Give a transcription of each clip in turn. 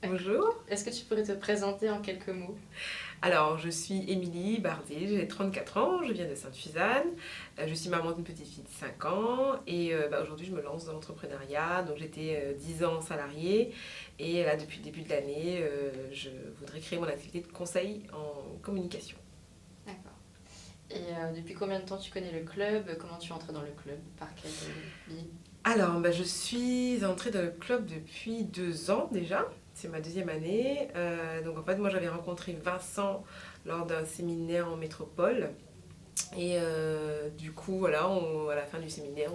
Bonjour. Est-ce que tu pourrais te présenter en quelques mots? Alors, je suis Émilie Bardier, j'ai 34 ans, je viens de Sainte-Suzanne. Je suis maman d'une petite fille de 5 ans et aujourd'hui je me lance dans l'entrepreneuriat. Donc j'étais 10 ans salariée et là depuis le début de l'année, je voudrais créer mon activité de conseil en communication. D'accord. Et depuis combien de temps tu connais le club? Comment tu es entrée dans le club? Par quel biais? Alors, je suis entrée dans le club depuis 2 ans déjà. C'est ma deuxième année. Donc en fait, moi j'avais rencontré Vincent lors d'un séminaire en métropole. Et du coup, voilà, à la fin du séminaire,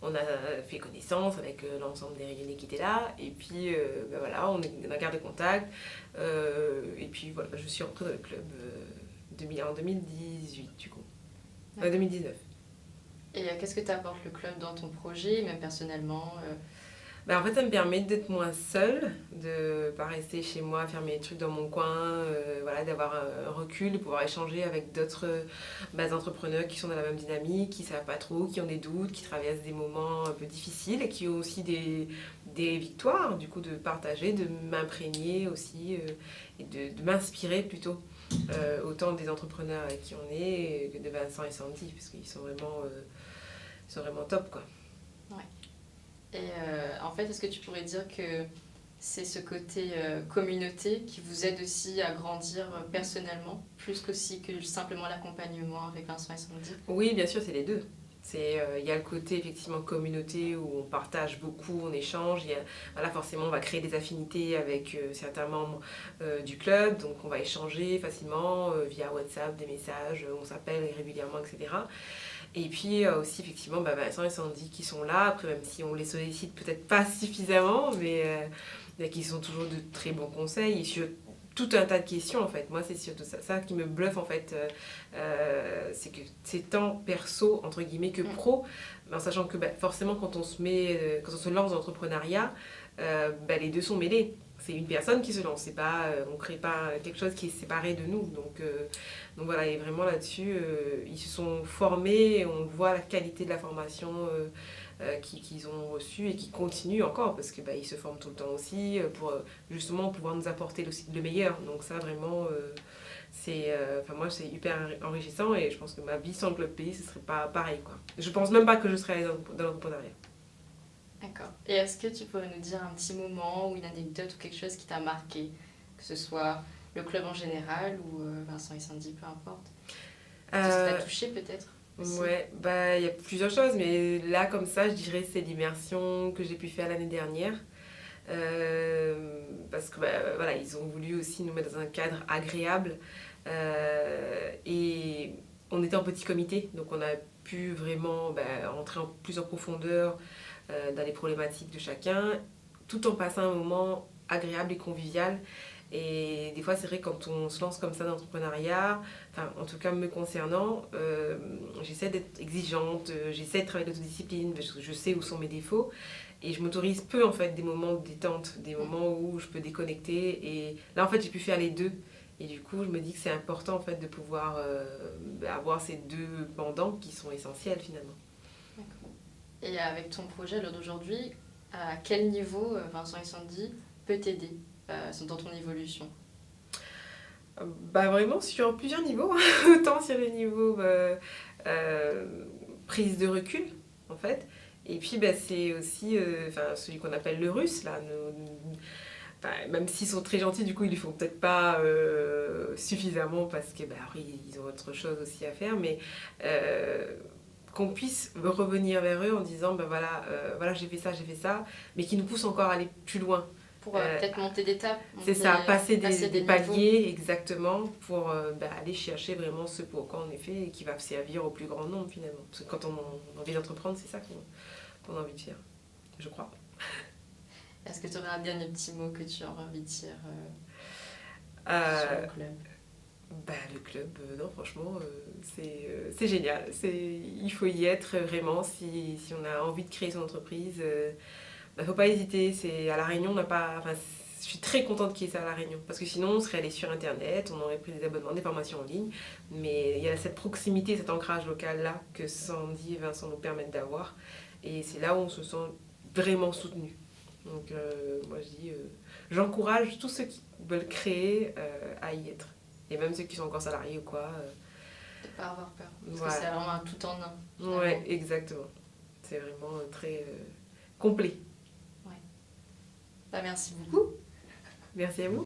on a fait connaissance avec l'ensemble des rayonnés qui étaient là. Et puis, voilà, on a gardé contact. Et puis, voilà, je suis rentrée dans le club en 2018, du coup. D'accord. 2019. Et qu'est-ce que t'apporte le club dans ton projet, même personnellement? En fait, ça me permet d'être moins seule, de pas rester chez moi, faire mes trucs dans mon coin, voilà, d'avoir un recul, de pouvoir échanger avec d'autres entrepreneurs qui sont dans la même dynamique, qui savent pas trop, qui ont des doutes, qui traversent des moments un peu difficiles et qui ont aussi des victoires, du coup, de partager, de m'imprégner aussi et de m'inspirer plutôt. Autant des entrepreneurs avec qui on est que de Vincent et Sandy, parce qu'ils sont vraiment top, quoi. Ouais. Et en fait, est-ce que tu pourrais dire que c'est ce côté communauté qui vous aide aussi à grandir personnellement, plus qu'aussi que simplement l'accompagnement avec Vincent et Sandy? Oui, bien sûr, c'est les deux. Il y a le côté effectivement communauté où on partage beaucoup, on échange. Voilà, forcément, on va créer des affinités avec certains membres du club, donc on va échanger facilement via WhatsApp, des messages, on s'appelle régulièrement, etc. Et puis aussi effectivement Vincent et Sandy qui sont là, après même si on les sollicite peut-être pas suffisamment, mais qui sont toujours de très bons conseils et sur tout un tas de questions en fait. Moi c'est surtout ça qui me bluffe en fait, c'est que c'est tant perso entre guillemets que pro, en sachant que forcément quand on se lance dans l'entrepreneuriat, les deux sont mêlés. C'est une personne qui se lance, c'est pas, on crée pas quelque chose qui est séparé de nous. Donc voilà, et vraiment là-dessus, ils se sont formés, et on voit la qualité de la formation qu'ils ont reçue et qui continue encore, parce que ils se forment tout le temps aussi pour justement pouvoir nous apporter le meilleur. Donc ça vraiment, moi c'est hyper enrichissant et je pense que ma vie sans le club pays, ce serait pas pareil quoi. Je pense même pas que je serais dans l'entrepreneuriat. D'accord. Et est-ce que tu pourrais nous dire un petit moment ou une anecdote ou quelque chose qui t'a marqué, que ce soit le club en général ou Vincent et Sandy, peu importe. Quelque chose qui t'a touché peut-être aussi. Ouais, il y a plusieurs choses, mais là comme ça, je dirais c'est l'immersion que j'ai pu faire l'année dernière. Parce que voilà, ils ont voulu aussi nous mettre dans un cadre agréable et on était en petit comité, donc on a pu vraiment entrer en plus en profondeur dans les problématiques de chacun, tout en passant un moment agréable et convivial. Et des fois, c'est vrai, quand on se lance comme ça dans l'entrepreneuriat, enfin, en tout cas me concernant, j'essaie d'être exigeante, j'essaie de travailler l'autodiscipline, parce que je sais où sont mes défauts. Et je m'autorise peu, en fait, des moments de détente, des moments où je peux déconnecter. Et là, en fait, j'ai pu faire les deux. Et du coup, je me dis que c'est important, en fait, de pouvoir avoir ces deux pendants qui sont essentiels, finalement. D'accord. Et avec ton projet à l'heure d'aujourd'hui, à quel niveau Vincent et Sandy peut t'aider dans ton évolution? Vraiment sur plusieurs niveaux. Autant sur le niveau euh, prise de recul, en fait. Et puis, c'est aussi celui qu'on appelle le russe, là. Même s'ils sont très gentils, du coup, ils ne le font peut-être pas suffisamment parce que, oui, ils ont autre chose aussi à faire, mais qu'on puisse revenir vers eux en disant, voilà, j'ai fait ça, mais qui nous poussent encore à aller plus loin. Pour peut-être monter d'étape, C'est ça, passer des niveaux. paliers exactement pour aller chercher vraiment ce pourquoi on est fait et qui va servir au plus grand nombre finalement. Parce que quand on a envie d'entreprendre, c'est ça qu'on a envie de faire, je crois. Est-ce que tu aurais un dernier petit mot que tu aurais envie de dire sur Euh, le club? le club, non, franchement, c'est génial. Il faut y être vraiment si on a envie de créer son entreprise. Faut pas hésiter. C'est à La Réunion, on n'a pas. Enfin, je suis très contente qu'il y ait ça à La Réunion parce que sinon on serait allé sur internet, on aurait pris des abonnements, des formations en ligne. Mais il y a cette proximité, cet ancrage local là que Sandy et Vincent nous permettent d'avoir. Et c'est là où on se sent vraiment soutenu. Donc moi je dis, j'encourage tous ceux qui veulent créer à y être. Et même ceux qui sont encore salariés ou quoi. De ne pas avoir peur. Parce Voilà. que c'est vraiment un tout en un. Finalement. Ouais, exactement. C'est vraiment très complet. Ouais. Bah, merci beaucoup. Merci à vous.